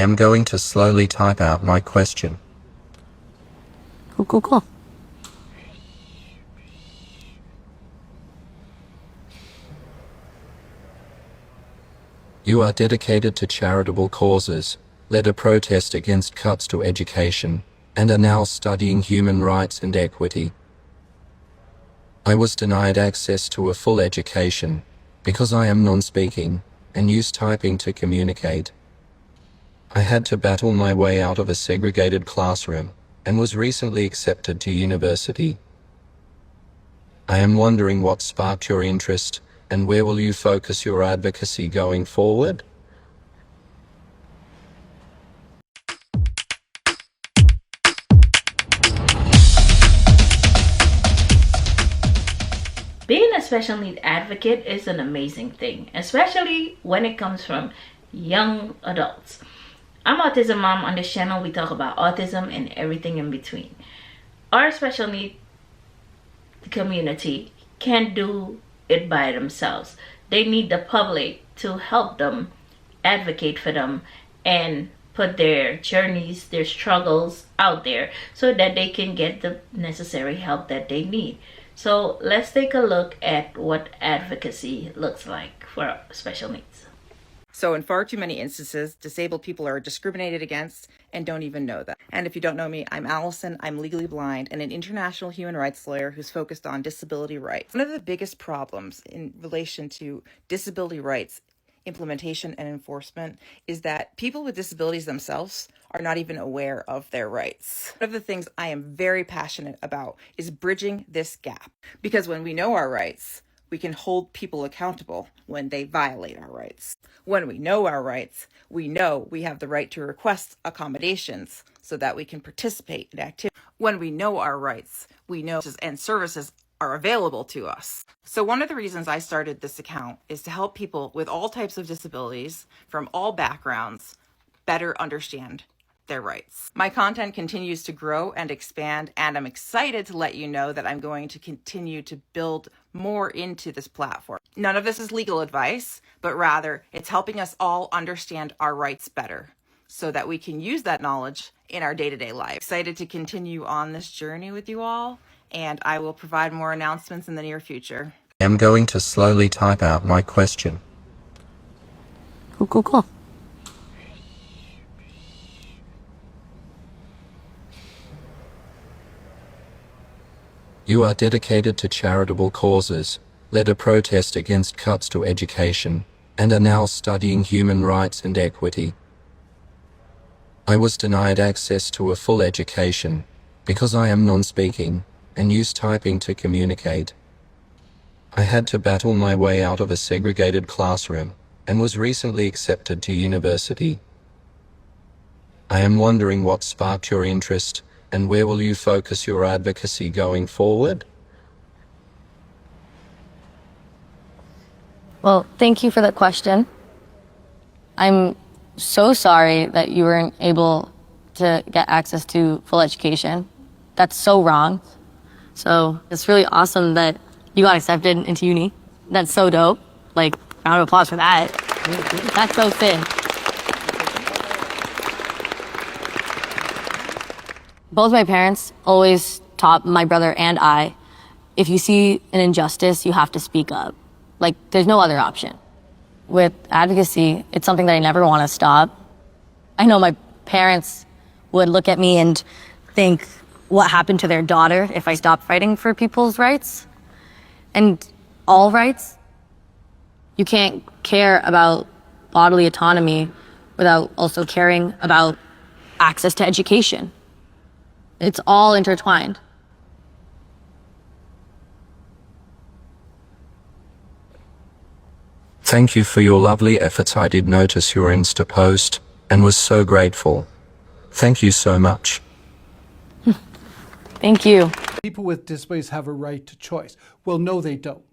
I'm going to slowly type out my question. Cool. You are dedicated to charitable causes, led a protest against cuts to education, and are now studying human rights and equity. I was denied access to a full education because I am non-speaking and use typing to communicate. I had to battle my way out of a segregated classroom and was recently accepted to university. I am wondering what sparked your interest and where will you focus your advocacy going forward? Being a special needs advocate is an amazing thing, especially when it comes from young adults. I'm AutismMom. On this channel, we talk about autism and everything in between. Our special needs community can't do it by themselves. They need the public to help them, advocate for them, and put their journeys, their struggles out there so that they can get the necessary help that they need. So let's take a look at what advocacy looks like for special needs. So in far too many instances, disabled people are discriminated against and don't even know that. And if you don't know me, I'm Allison. I'm legally blind and an international human rights lawyer who's focused on disability rights. One of the biggest problems in relation to disability rights implementation and enforcement is that people with disabilities themselves are not even aware of their rights. One of the things I am very passionate about is bridging this gap, because when we know our rights, we can hold people accountable when they violate our rights. When we know our rights, we know we have the right to request accommodations so that we can participate in activities. When we know our rights, we know and services are available to us. So one of the reasons I started this account is to help people with all types of disabilities from all backgrounds better understand their rights. My content continues to grow and expand, and I'm excited to let you know that I'm going to continue to build more into this platform. None of this is legal advice, but rather it's helping us all understand our rights better so that we can use that knowledge in our day-to-day life. Excited to continue on this journey with you all, and I will provide more announcements in the near future. I'm going to slowly type out my question. Cool. You are dedicated to charitable causes, led a protest against cuts to education, and are now studying human rights and equity. I was denied access to a full education because I am non-speaking and use typing to communicate. I had to battle my way out of a segregated classroom and was recently accepted to university. I am wondering what sparked your interest and where will you focus your advocacy going forward? Well, thank you for that question. I'm so sorry that you weren't able to get access to full education. That's so wrong. So it's really awesome that you got accepted into uni. That's so dope. Like, round of applause for that. That's so sick. Both my parents always taught my brother and I, if you see an injustice, you have to speak up. Like, there's no other option. With advocacy, it's something that I never want to stop. I know my parents would look at me and think, what happened to their daughter if I stopped fighting for people's rights? And all rights? You can't care about bodily autonomy without also caring about access to education. It's all intertwined. Thank you for your lovely efforts. I did notice your Insta post and was so grateful. Thank you so much. Thank you. People with disabilities have a right to choice. Well, no, they don't.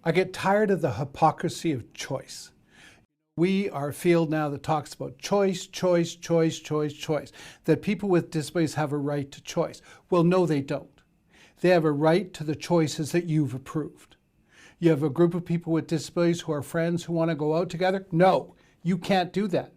I get tired of the hypocrisy of choice. We are a field now that talks about choice, that people with disabilities have a right to choice. Well, no, they don't. They have a right to the choices that you've approved. You have a group of people with disabilities who are friends who want to go out together? No, you can't do that.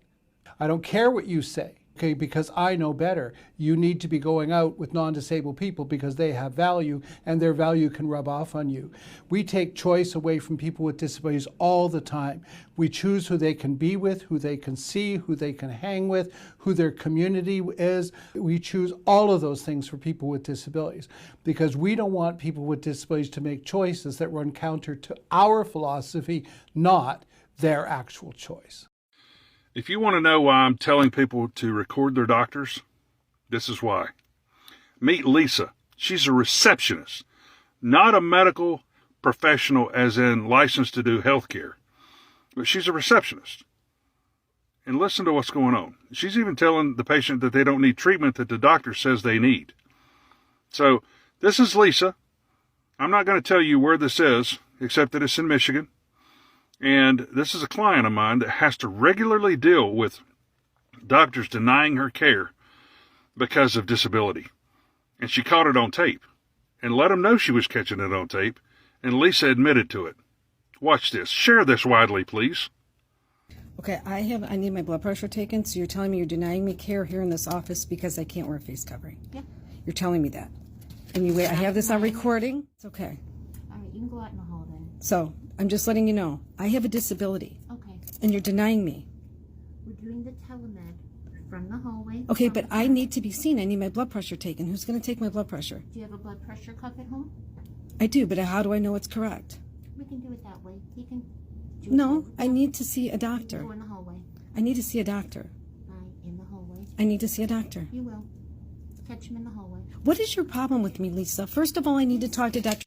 I don't care what you say, okay, because I know better. You need to be going out with non-disabled people because they have value and their value can rub off on you. We take choice away from people with disabilities all the time. We choose who they can be with, who they can see, who they can hang with, who their community is. We choose all of those things for people with disabilities because we don't want people with disabilities to make choices that run counter to our philosophy, not their actual choice. If you want to know why I'm telling people to record their doctors, this is why. Meet Lisa. She's a receptionist, not a medical professional as in licensed to do healthcare, but she's a receptionist. And listen to what's going on. She's even telling the patient that they don't need treatment that the doctor says they need. So this is Lisa. I'm not going to tell you where this is, except that it's in Michigan. And this is a client of mine that has to regularly deal with doctors denying her care because of disability. And she caught it on tape and let them know she was catching it on tape. And Lisa admitted to it. Watch this. Share this widely, please. Okay, I need my blood pressure taken, so you're telling me you're denying me care here in this office because I can't wear a face covering? Yeah. You're telling me that. And I have this on recording. It's okay. All right, you can go out in the hall then. So, I'm just letting you know, I have a disability. Okay. And you're denying me. We're doing the telemed from the hallway. Okay, but I need to be seen. I need my blood pressure taken. Who's going to take my blood pressure? Do you have a blood pressure cuff at home? I do, but how do I know it's correct? We can do it that way. You can do No, it I need to see a doctor. Go in the hallway. I need to see a doctor. Right, in the hallway. I need to see a doctor. You will. Catch him in the hallway. What is your problem with me, Lisa? First of all, I need to talk to Dr.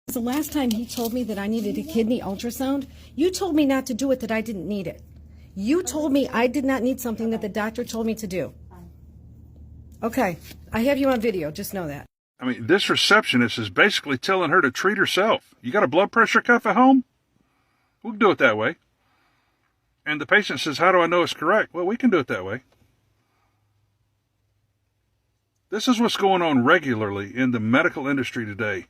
The last time he told me that I needed a kidney ultrasound, you told me not to do it, that I didn't need it. You told me I did not need something that the doctor told me to do. Okay, I have you on video, just know that. I mean, this receptionist is basically telling her to treat herself. You got a blood pressure cuff at home? We can do it that way. And the patient says, how do I know it's correct? Well, we can do it that way. This is what's going on regularly in the medical industry today.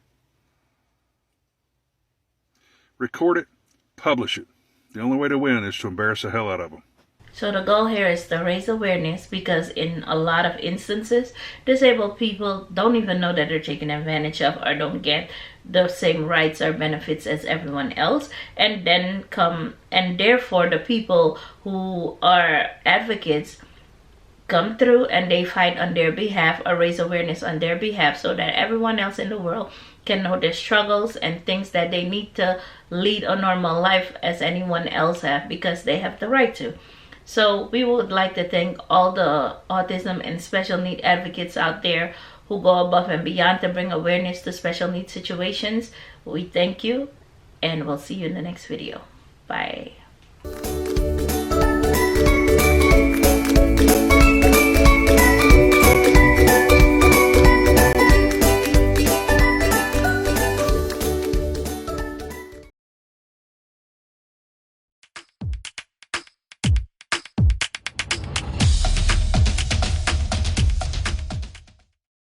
Record it, publish it. The only way to win is to embarrass the hell out of them. So the goal here is to raise awareness because in a lot of instances, disabled people don't even know that they're taken advantage of or don't get the same rights or benefits as everyone else. And therefore the people who are advocates come through and they fight on their behalf or raise awareness on their behalf so that everyone else in the world can know their struggles and things that they need to lead a normal life as anyone else have because they have the right to. So we would like to thank all the autism and special need advocates out there who go above and beyond to bring awareness to special needs situations. We thank you and we'll see you in the next video. Bye.